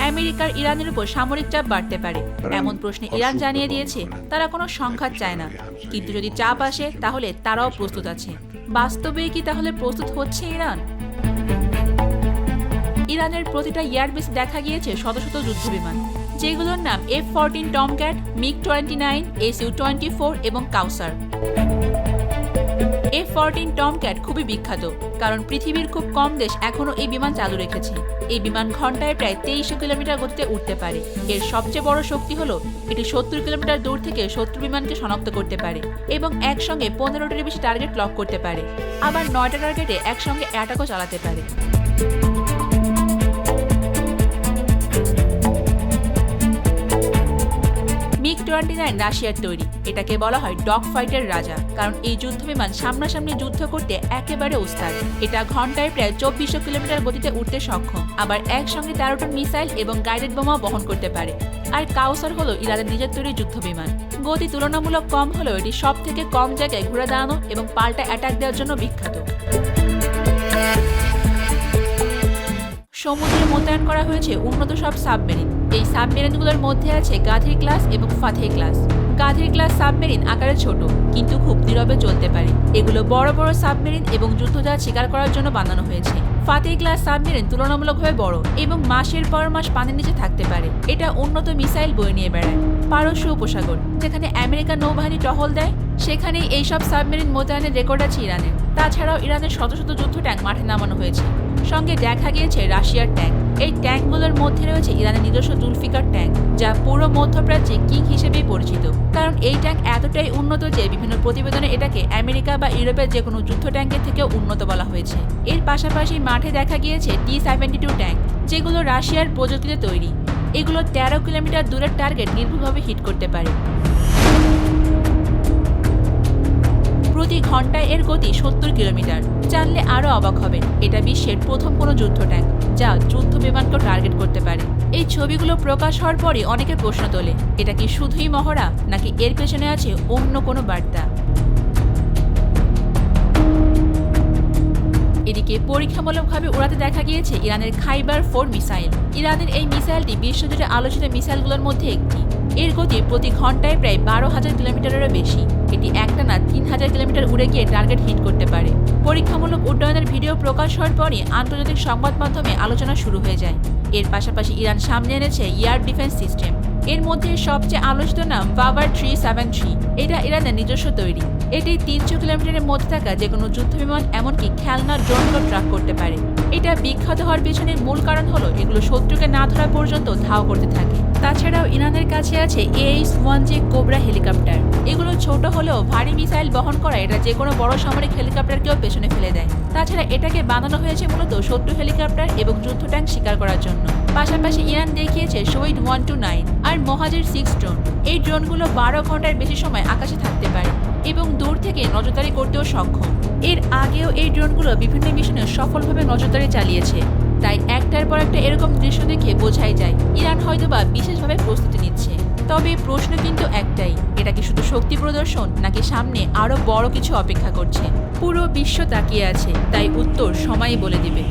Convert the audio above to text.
আমেরিকার ইরানের উপর সামরিক চাপ বাড়তে পারে। এমন প্রশ্নে ইরান জানিয়ে দিয়েছে তারা কোনো সংঘাত চায় না, কিন্তু যদি চাপ আসে তাহলে তারাও প্রস্তুত আছে। বাস্তবে কি তাহলে প্রস্তুত হচ্ছে ইরান? ইরানের প্রতিটা এয়ারবেসে দেখা গিয়েছে শত শত যুদ্ধবিমান, যেগুলোর নাম F-14 টমক্যাট, MiG-29, Su-24 এবং কাউসার। F-14 টমক্যাট খুবই বিখ্যাত, কারণ পৃথিবীর খুব কম দেশ এখনও এই বিমান চালু রেখেছে। এই বিমান ঘন্টায় প্রায় 2300 কিলোমিটার গতিতে উঠতে পারে। এর সবচেয়ে বড় শক্তি হলো এটি 70 কিলোমিটার দূর থেকে শত্রু বিমানকে শনাক্ত করতে পারে এবং একসঙ্গে 15টির বেশি টার্গেট লক করতে পারে। আবার 9টা টার্গেটে একসঙ্গে অ্যাটাকও চালাতে পারে। MiG-29 রাশিয়ার তৈরি। এটাকে বলা হয় ডগ ফাইটের রাজা, কারণ এই যুদ্ধবিমান সামনাসামনি যুদ্ধ করতে একেবারে ওস্তাদ। এটা ঘন্টায় প্রায় 2400 কিলোমিটার গতিতে উঠতে সক্ষম, আবার একসঙ্গে 13 টন মিসাইল এবং গাইডেড বোমা বহন করতে পারে। আর কাউসার হলো ইরানের নিজের তৈরি যুদ্ধবিমান। গতি তুলনামূলক কম হলেও এটি সব থেকে কম জায়গায় ঘুরে দাঁড়ানো এবং পাল্টা অ্যাটাক দেওয়ার জন্য বিখ্যাত। সমুদ্রে মোতায়েন করা হয়েছে উন্নত সব সাবমেরিন। এই সাবমেরিনগুলোর মধ্যে আছে গাধীর ক্লাস এবং ফাতেহ ক্লাস। গাধীর ক্লাস সাবমেরিন আকারে ছোট, কিন্তু খুব নীরবে চলতে পারে। এগুলো বড় বড় সাবমেরিন এবং যুদ্ধজাহাজ শিকার করার জন্য বানানো হয়েছে। ফাতেহ ক্লাস সাবমেরিন তুলনামূলকভাবে বড় এবং মাসের পর মাস পানির নিচে থাকতে পারে। এটা উন্নত মিসাইল বয়ে নিয়ে বেড়ায়। পারস্য উপসাগর, যেখানে আমেরিকান নৌবাহিনী টহল দেয়, সেখানেই এইসব সাবমেরিন মোতায়েনের রেকর্ড আছে ইরানের। তাছাড়াও ইরানের শত শত যুদ্ধ ট্যাঙ্ক মাঠে নামানো হয়েছে। সঙ্গে দেখা গিয়েছে রাশিয়ার ট্যাঙ্ক। এই ট্যাঙ্কগুলোর মধ্যে রয়েছে ইরানের নিজস্ব জুলফিকার ট্যাঙ্ক, যা পুরো মধ্যপ্রাচ্যে কিং হিসেবেই পরিচিত। কারণ এই ট্যাঙ্ক এতটাই উন্নত যে বিভিন্ন প্রতিবেদনে এটাকে আমেরিকা বা ইউরোপের যে কোনো যুদ্ধ ট্যাঙ্কের থেকেও উন্নত বলা হয়েছে। এর পাশাপাশি মাঠে দেখা গিয়েছে T-72 ট্যাঙ্ক, যেগুলো রাশিয়ার প্রযুক্তিতে তৈরি। এগুলো 13 কিলোমিটার দূরের টার্গেট নির্ভুলভাবে হিট করতে পারে। প্রতি ঘন্টায় এর গতি 70 কিলোমিটার। জানলে আরও অবাক হবেন, এটা বিশ্বের প্রথম কোনো যুদ্ধ ট্যাঙ্ক যা যুদ্ধ বিমানকেও টার্গেট করতে পারে। এই ছবিগুলো প্রকাশ হওয়ার পরই অনেকে প্রশ্ন তোলে, এটা কি শুধুই মহড়া, নাকি এর পেছনে আছে অন্য কোনো বার্তা? এদিকে পরীক্ষামূলকভাবে উড়াতে দেখা গিয়েছে ইরানের খাইবার-4 মিসাইল। ইরানের এই মিসাইলটি বিশ্বজুড়ে আলোচিত মিসাইলগুলোর মধ্যে একটি। এর গতি প্রতি ঘন্টায় প্রায় 12,000 কিলোমিটারেরও বেশি। এটি একটানা 3000 কিলোমিটার উড়ে গিয়ে টার্গেট হিট করতে পারে। পরীক্ষামূলক উড্ডয়নের ভিডিও প্রকাশ হওয়ার পরই আন্তর্জাতিক সংবাদ মাধ্যমে আলোচনা শুরু হয়ে যায়। এর পাশাপাশি ইরান সামনে এনেছে এয়ার ডিফেন্স সিস্টেম। এর মধ্যে সবচেয়ে আলোচিত নাম বাবার 373। এটা ইরানের নিজস্ব তৈরি। এটি 300 কিলোমিটারের মধ্যে থাকা যে কোনো যুদ্ধবিমান, এমনকি খেলনা ড্রোনগুলো ট্র্যাক করতে পারে। এটা বিখ্যাত হওয়ার পেছনের মূল কারণ হলো এগুলো শত্রুকে না ধরা পর্যন্ত ধাও করতে থাকে। তাছাড়াও ইরানের কাছে আছে AH-1J কোবরা হেলিকপ্টার। এগুলো ছোট হলেও ভারী মিসাইল বহন করা এটা যে কোনো বড় সামরিক হেলিকপ্টারকেও পেছনে ফেলে দেয়। তাছাড়া এটাকে বানানো হয়েছে মূলত শত্রু হেলিকপ্টার এবং যুদ্ধ ট্যাঙ্ক শিকার করার জন্য। পাশাপাশি ইরান দেখিয়েছে শহীদ 129 আর মহাজির 6 ড্রোন। এই ড্রোনগুলো 12 ঘন্টার বেশি সময় আকাশে থাকতে পারে এবং দূর থেকে নজরদারি করতেও সক্ষম। এর আগেও এই ড্রোনগুলো বিভিন্ন মিশনে সফলভাবে নজরদারি চালিয়েছে। তাই একটার পর একটা এরকম দৃশ্য দেখে বোঝাই যায় ইরান হয়তোবা বিশেষভাবে প্রস্তুতি নিচ্ছে। তবে প্রশ্ন কিন্তু একটাই, এটা কি শুধু শক্তি প্রদর্শন, নাকি সামনে আরও বড় কিছু অপেক্ষা করছে? পুরো বিশ্ব তাকিয়ে আছে, তাই উত্তর সময়ই বলে দিবে।